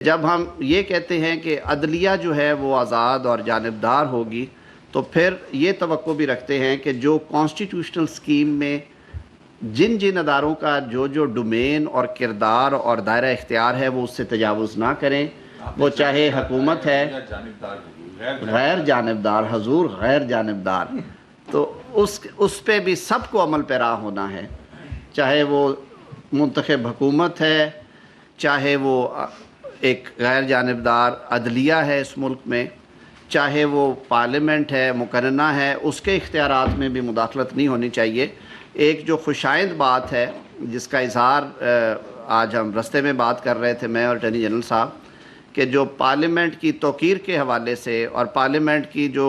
جب ہم یہ کہتے ہیں کہ عدلیہ جو ہے وہ آزاد اور جانبدار ہوگی تو پھر یہ توقع بھی رکھتے ہیں کہ جو کانسٹیٹیوشنل سکیم میں جن جن اداروں کا جو ڈومین اور کردار اور دائرہ اختیار ہے وہ اس سے تجاوز نہ کریں، وہ چاہے حکومت ہے غیر جانبدار، حضور غیر جانبدار، تو اس پہ بھی سب کو عمل پیرا ہونا ہے، چاہے وہ منتخب حکومت ہے، چاہے وہ ایک غیر جانبدار عدلیہ ہے اس ملک میں، چاہے وہ پارلیمنٹ ہے، مقننہ ہے، اس کے اختیارات میں بھی مداخلت نہیں ہونی چاہیے۔ ایک جو خوشائند بات ہے جس کا اظہار آج ہم رستے میں بات کر رہے تھے میں اور اٹارنی جنرل صاحب، کہ جو پارلیمنٹ کی توقیر کے حوالے سے اور پارلیمنٹ کی جو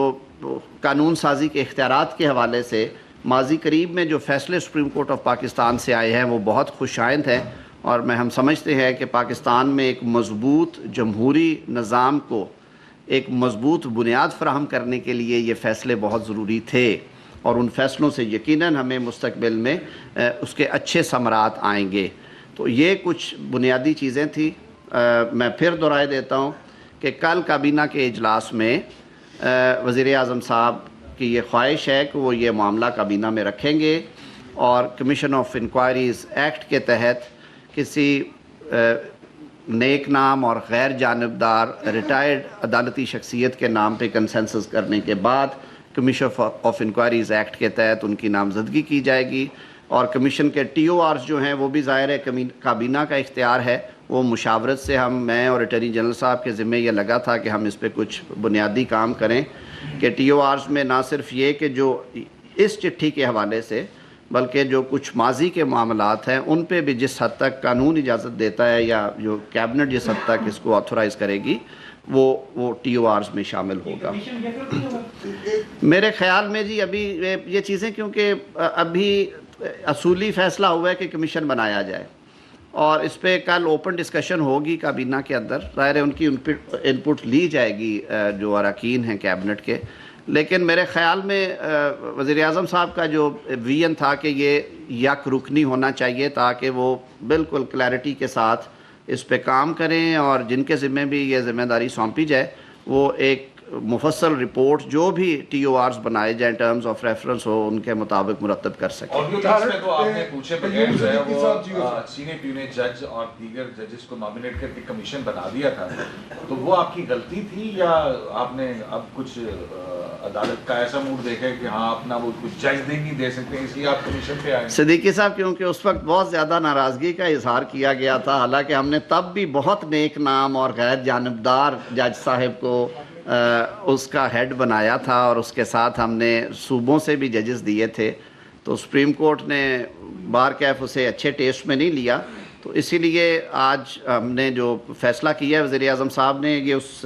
قانون سازی کے اختیارات کے حوالے سے ماضی قریب میں جو فیصلے سپریم کورٹ آف پاکستان سے آئے ہیں وہ بہت خوشائند ہیں، اور ہم سمجھتے ہیں کہ پاکستان میں ایک مضبوط جمہوری نظام کو ایک مضبوط بنیاد فراہم کرنے کے لیے یہ فیصلے بہت ضروری تھے، اور ان فیصلوں سے یقیناً ہمیں مستقبل میں اس کے اچھے ثمرات آئیں گے۔ تو یہ کچھ بنیادی چیزیں تھیں۔ میں پھر دہرائے دیتا ہوں کہ کل کابینہ کے اجلاس میں وزیر اعظم صاحب کی یہ خواہش ہے کہ وہ یہ معاملہ کابینہ میں رکھیں گے، اور کمیشن آف انکوائریز ایکٹ کے تحت کسی نیک نام اور غیر جانبدار ریٹائرڈ عدالتی شخصیت کے نام پہ کنسنسس کرنے کے بعد کمیشن آف انکوائریز ایکٹ کے تحت ان کی نامزدگی کی جائے گی، اور کمیشن کے ٹی او آرز جو ہیں وہ بھی ظاہر ہے کابینہ کا اختیار ہے، وہ مشاورت سے میں اور اٹارنی جنرل صاحب کے ذمہ یہ لگا تھا کہ ہم اس پہ کچھ بنیادی کام کریں کہ ٹی او آرز میں نہ صرف یہ کہ جو اس چٹھی کے حوالے سے بلکہ جو کچھ ماضی کے معاملات ہیں ان پہ بھی جس حد تک قانون اجازت دیتا ہے یا جو کیبنٹ جس حد تک اس کو آتھورائز کرے گی وہ ٹی او آرز میں شامل ہوگا۔ میرے خیال میں جی ابھی یہ چیزیں کیونکہ ابھی اصولی فیصلہ ہوا ہے کہ کمیشن بنایا جائے، اور اس پہ کل اوپن ڈسکشن ہوگی کابینہ کے اندر، ظاہر ہے ان کی انپٹ لی جائے گی جو اراکین ہیں کیبنٹ کے، لیکن میرے خیال میں وزیر اعظم صاحب کا جو ویژن تھا کہ یہ یک رکنی ہونا چاہیے تاکہ وہ بالکل کلیئرٹی کے ساتھ اس پہ کام کریں، اور جن کے ذمہ بھی یہ ذمہ داری سونپی جائے وہ ایک مفصل رپورٹ جو بھی ٹی او آرز بنائے جائیں ٹرمز آف ریفرنس ہو ان کے مطابق مرتب کر سکیں۔ اور میں تو آپ نے پوچھے بغیر جو ہے وہ سینئر پیونی جج اور دیگر ججز کو نامینیٹ کر کے کمیشن بنا دیا تھا، تو وہ آپ کی غلطی تھی یا آپ نے اب کچھ عدالت کا ایسا موڈ دیکھا کہ ہاں اپنا وہ کچھ جج نہیں دے سکتے اس لیے آپ کمیشن پہ آئے؟ صدیقی صاحب کیونکہ اس وقت بہت زیادہ ناراضگی کا اظہار کیا گیا تھا، حالانکہ ہم نے تب بھی بہت نیک نام اور غیر جانبدار جج صاحب کو اس کا ہیڈ بنایا تھا، اور اس کے ساتھ ہم نے صوبوں سے بھی ججز دیے تھے، تو سپریم کورٹ نے بار کیف اسے اچھے ٹیسٹ میں نہیں لیا، تو اسی لیے آج ہم نے جو فیصلہ کیا ہے وزیر اعظم صاحب نے، یہ اس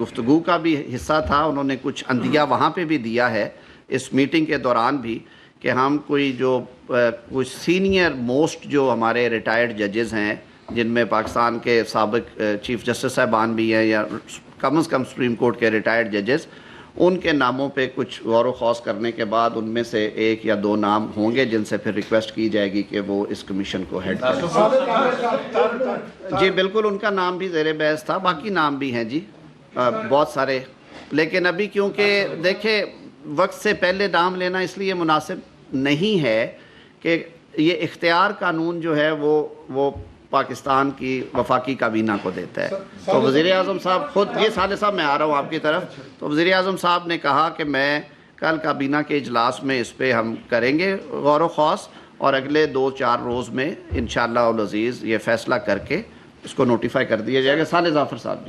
گفتگو کا بھی حصہ تھا، انہوں نے کچھ عندیہ وہاں پہ بھی دیا ہے اس میٹنگ کے دوران بھی، کہ ہم کچھ سینئر موسٹ جو ہمارے ریٹائرڈ ججز ہیں جن میں پاکستان کے سابق چیف جسٹس صاحبان بھی ہیں یا کم از کم سپریم کورٹ کے ریٹائرڈ ججز، ان کے ناموں پہ کچھ غور و خوض کرنے کے بعد ان میں سے ایک یا دو نام ہوں گے جن سے پھر ریکویسٹ کی جائے گی کہ وہ اس کمیشن کو ہیڈ کریں۔ جی بالکل، ان کا نام بھی زیر بحث تھا، باقی نام بھی ہیں جی بہت سارے، لیکن ابھی کیونکہ دیکھیں وقت سے پہلے نام لینا اس لیے مناسب نہیں ہے کہ یہ اختیار قانون جو ہے وہ پاکستان کی وفاقی کابینہ کو دیتا ہے، تو وزیر اعظم صاحب خود، یہ صالح صاحب میں آ رہا ہوں آپ کی طرف، تو وزیر اعظم صاحب نے کہا کہ میں کل کابینہ کے اجلاس میں اس پہ ہم کریں گے غور و خوض، اور اگلے 2-4 روز میں انشاءاللہ العزیز یہ فیصلہ کر کے اس کو نوٹیفائی کر دیا جائے گا۔ صالح ظفر صاحب بھی